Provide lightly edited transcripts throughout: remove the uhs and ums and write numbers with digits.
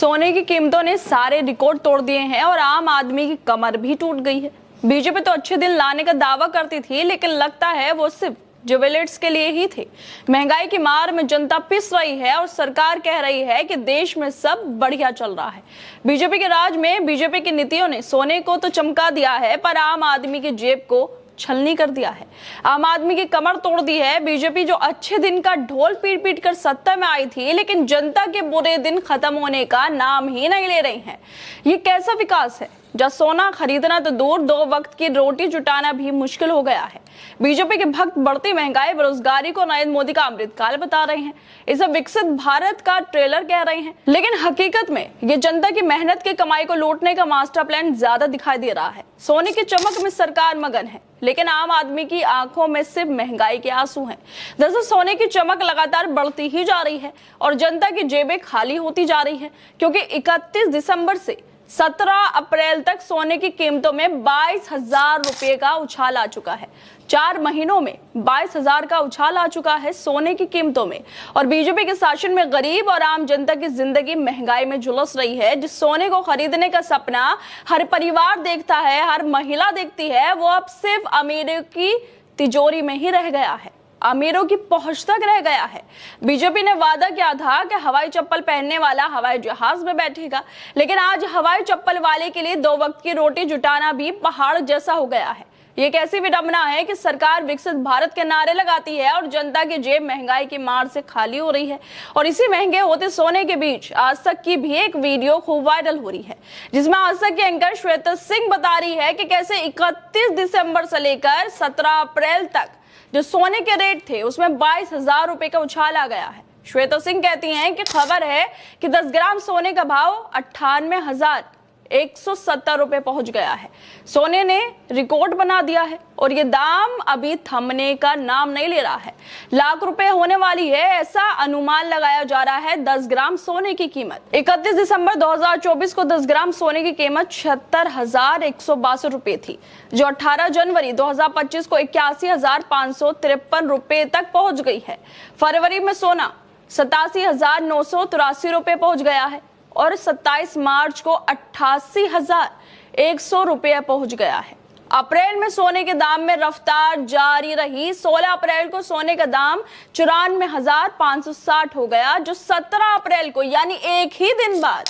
सोने की कीमतों ने सारे रिकॉर्ड तोड़ दिए हैं और आम आदमी की कमर भी टूट गई है। बीजेपी तो अच्छे दिन लाने का दावा करती थी, लेकिन लगता है वो सिर्फ ज्वेलर्स के लिए ही थे। महंगाई की मार में जनता पिस रही है और सरकार कह रही है कि देश में सब बढ़िया चल रहा है। बीजेपी के राज में बीजेपी की नीतियों ने सोने को तो चमका दिया है, पर आम आदमी की जेब को छलनी कर दिया है। आम आदमी की कमर तोड़ दी है। बीजेपी जो अच्छे दिन का ढोल पीट पीट कर सत्ता में आई थी, लेकिन जनता के बुरे दिन खत्म होने का नाम ही नहीं ले रही है। ये कैसा विकास है जहाँ सोना खरीदना तो दूर, 2 वक्त की रोटी जुटाना भी मुश्किल हो गया है। बीजेपी के भक्त बढ़ती महंगाई, बेरोजगारी को नरेंद्र मोदी का अमृतकाल बता रहे हैं। इसे विकसित भारत का ट्रेलर कह रहे हैं, लेकिन हकीकत में ये जनता की मेहनत की कमाई को लूटने का मास्टर प्लान ज्यादा दिखाई दे रहा है। सोने की चमक में सरकार मगन है, लेकिन आम आदमी की आंखों में सिर्फ महंगाई के आंसू हैं। दरअसल सोने की चमक लगातार बढ़ती ही जा रही है और जनता की जेबें खाली होती जा रही है, क्योंकि 31 दिसंबर से 17 अप्रैल तक सोने की कीमतों में 22,000 रुपए का उछाल आ चुका है। 4 महीनों में 22,000 का उछाल आ चुका है सोने की कीमतों में। और बीजेपी के शासन में गरीब और आम जनता की जिंदगी महंगाई में झुलस रही है। जिस सोने को खरीदने का सपना हर परिवार देखता है, हर महिला देखती है, वो अब सिर्फ अमीरों की तिजोरी में ही रह गया है, अमीरों की पहुंच तक रह गया है। बीजेपी ने वादा किया था कि हवाई चप्पल पहनने वाला हवाई जहाज में बैठेगा, लेकिन आज हवाई चप्पल वाले के लिए 2 वक्त की रोटी जुटाना भी पहाड़ जैसा हो गया है। ये कैसी विडंबना है कि सरकार विकसित भारत के नारे लगाती है और जनता की जेब महंगाई की मार से खाली हो रही है। और इसी महंगे होते सोने के बीच आज तक की भी एक वीडियो खूब वायरल हो रही है, जिसमें आज तक की एंकर श्वेता सिंह बता रही है कि कैसे 31 दिसंबर से लेकर 17 अप्रैल तक जो सोने के रेट थे उसमें 22,000 रुपए का उछाल आ गया है। श्वेता सिंह कहती हैं कि खबर है कि 10 ग्राम सोने का भाव 98,170 रुपए पहुंच गया है। सोने ने रिकॉर्ड बना दिया है और ये दाम अभी थमने का नाम नहीं ले रहा है। लाख रुपए होने वाली है, ऐसा अनुमान लगाया जा रहा है 10 ग्राम सोने की कीमत। 31 दिसंबर 2024 को 10 ग्राम सोने की कीमत 76,162 रुपए थी, जो 18 जनवरी 2025 को 81,553 रुपए तक पहुंच गई है। फरवरी में सोना 87,983 रुपए पहुंच गया है और 27 मार्च को 88,100 रुपये पहुंच गया है। अप्रैल में सोने के दाम में रफ्तार जारी रही। 16 अप्रैल को सोने का दाम 94,560 हो गया, जो 17 अप्रैल को यानी एक ही दिन बाद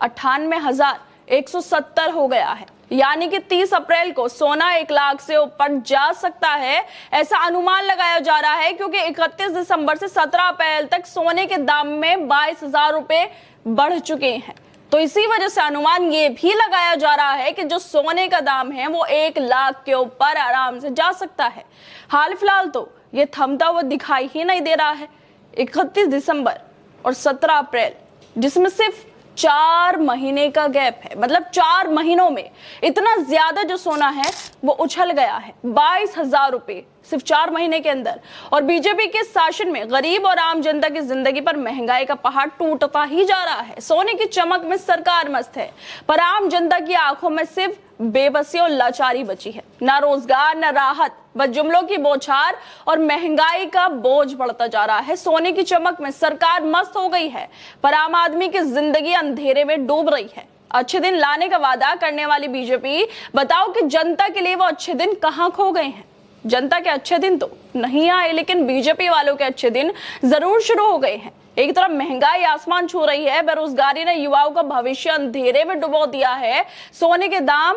98,170 हो गया है। यानी कि 30 अप्रैल को सोना 1 लाख से ऊपर जा सकता है, ऐसा अनुमान लगाया जा रहा है, क्योंकि 31 दिसंबर से 17 अप्रैल तक सोने के दाम में 22,000 रुपए बढ़ चुके हैं। तो इसी वजह से अनुमान ये भी लगाया जा रहा है कि जो सोने का दाम है वो 1 लाख के ऊपर आराम से जा सकता है। हाल फिलहाल तो ये थमता हुआ दिखाई ही नहीं दे रहा है। 31 दिसंबर और 17 अप्रैल, जिसमें सिर्फ 4 महीने का गैप है, मतलब 4 महीनों में इतना ज्यादा जो सोना है वो उछल गया है। 22,000 रुपए सिर्फ 4 महीने के अंदर। और बीजेपी के शासन में गरीब और आम जनता की जिंदगी पर महंगाई का पहाड़ टूटता ही जा रहा है। सोने की चमक में सरकार मस्त है, पर आम जनता की आंखों में सिर्फ बेबसी और लाचारी बची है। ना रोजगार, ना राहत, बस जुमलों की बौछार और महंगाई का बोझ बढ़ता जा रहा है। सोने की चमक में सरकार मस्त हो गई है, पर आम आदमी की जिंदगी अंधेरे में डूब रही है। अच्छे दिन लाने का वादा करने वाली बीजेपी, बताओ कि जनता के लिए वो अच्छे दिन कहां खो गए हैं। जनता के अच्छे दिन तो नहीं आए, लेकिन बीजेपी वालों के अच्छे दिन जरूर शुरू हो गए हैं। एक तरफ महंगाई आसमान छू रही है, बेरोजगारी ने युवाओं का भविष्य अंधेरे में डुबो दिया है। सोने के दाम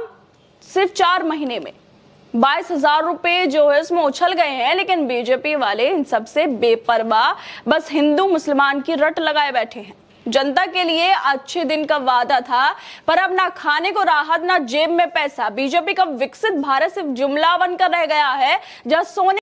सिर्फ 4 महीने में 22,000 रुपए जो है उसमें उछल गए हैं, लेकिन बीजेपी वाले इन सबसे बेपरवाह, बस हिंदू मुसलमान की रट लगाए बैठे हैं। जनता के लिए अच्छे दिन का वादा था, पर अब ना खाने को राहत, ना जेब में पैसा। बीजेपी का विकसित भारत सिर्फ जुमला बनकर रह गया है, जहां सोने